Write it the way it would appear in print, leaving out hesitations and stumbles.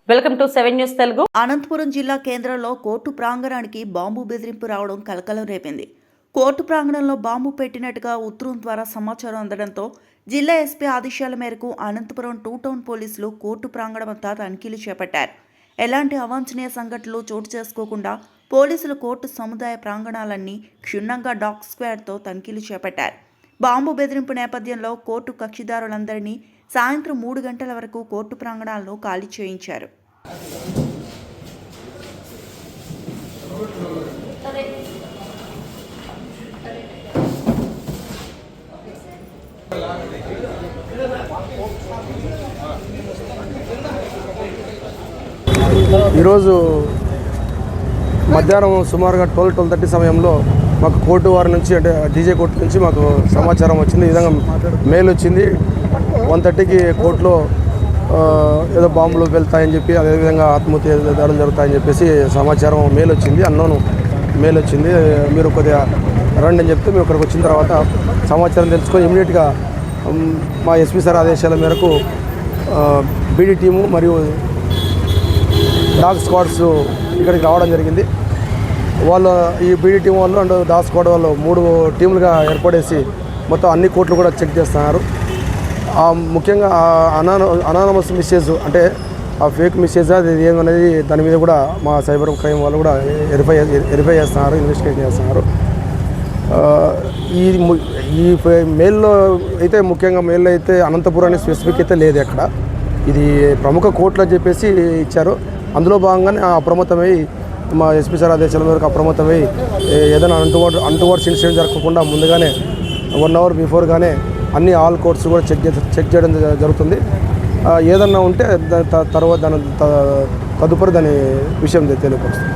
Welcome to 7 news Telugu. Anantapur జిల్లా కేంద్రంలో court ప్రాంగణానికి bomb బెదిరింపు రావడం కలకలం రేపింది. కోర్టు ప్రాంగణంలో బాంబు పెట్టినట్టుగా ఉత్తరం ద్వారా సమాచారం అందడంతో జిల్లా ఎస్పీ ఆదేశాల మేరకు అనంతపురం 2 టౌన్ పోలీసులు కోర్టు ప్రాంగణమంతా తనిఖీలు చేపట్టారు. ఎలాంటి అవాంఛనీయ సంఘటనలు చోటు చేసుకోకుండా పోలీసులు కోర్టు సముదాయ ప్రాంగణాలన్నీ క్షుణ్ణంగా డాగ్ స్క్వాడ్తో తనిఖీలు చేపట్టారు. బాంబు బెదిరింపు నేపథ్యంలో కోర్టు కక్షిదారులందరినీ సాయంత్రం 3 గంటల వరకు కోర్టు ప్రాంగణాలను ఖాళీ చేయించారు. ఈరోజు మధ్యాహ్నం సుమారుగా 12:30 సమయంలో మాకు కోర్టు వారి నుంచి అంటే డీజే కోర్టు నుంచి మాకు సమాచారం వచ్చింది. ఈ విధంగా మెయిల్ వచ్చింది. 1:30కి కోర్టులో ఏదో బాంబులు వెళ్తాయని చెప్పి అదేవిధంగా ఆత్మహత్య దాడులు జరుగుతాయని చెప్పేసి సమాచారం మెయిల్ వచ్చింది. అన్నోను మెయిల్ వచ్చింది. మీరు కొద్దిగా రండి అని చెప్తే మేము ఇక్కడికి వచ్చిన తర్వాత సమాచారం తెలుసుకొని ఇమీడియట్గా మా ఎస్పీ సార్ ఆదేశాల మేరకు బీడీ టీము మరియు డాగ్ స్క్వాడ్స్ ఇక్కడికి రావడం జరిగింది. వాళ్ళు ఈ బీడీ టీం వాళ్ళు అండ్ డాగ్ స్క్వాడ్ వాళ్ళు 3 టీములుగా ఏర్పడేసి మొత్తం అన్ని కోర్టులు కూడా చెక్ చేస్తున్నారు. ముఖ్యంగా అనానమస్ మెసేజ్ అంటే ఆ ఫేక్ మెసేజ్ అది ఏమనేది దాని మీద కూడా మా సైబర్ క్రైమ్ వాళ్ళు కూడా వెరిఫై చేస్తున్నారు, ఇన్వెస్టిగేషన్ చేస్తున్నారు. ఈ మెయిల్లో అయితే ముఖ్యంగా మెయిల్లో అయితే అనంతపురం అనే స్పెసిఫిక్ అయితే లేదు ఎక్కడ. ఇది ప్రముఖ కోర్టులు అని చెప్పేసి ఇచ్చారు. అందులో భాగంగానే అప్రమత్తమై మా ఎస్పీ సార్ ఆదేశాల మేరకు అప్రమత్తమై ఏదైనా అంటువర్డ్స్ ఇన్సిడెంట్ జరగకుండా ముందుగానే 1 అవర్ బిఫోర్గానే అన్ని ఆల్ కోర్ట్స్ కూడా చెక్ చేయడం జరుగుతుంది. ఏదన్నా ఉంటే తర్వాత దాని తదుపరి దాని విషయం తెలియపరుస్తుంది.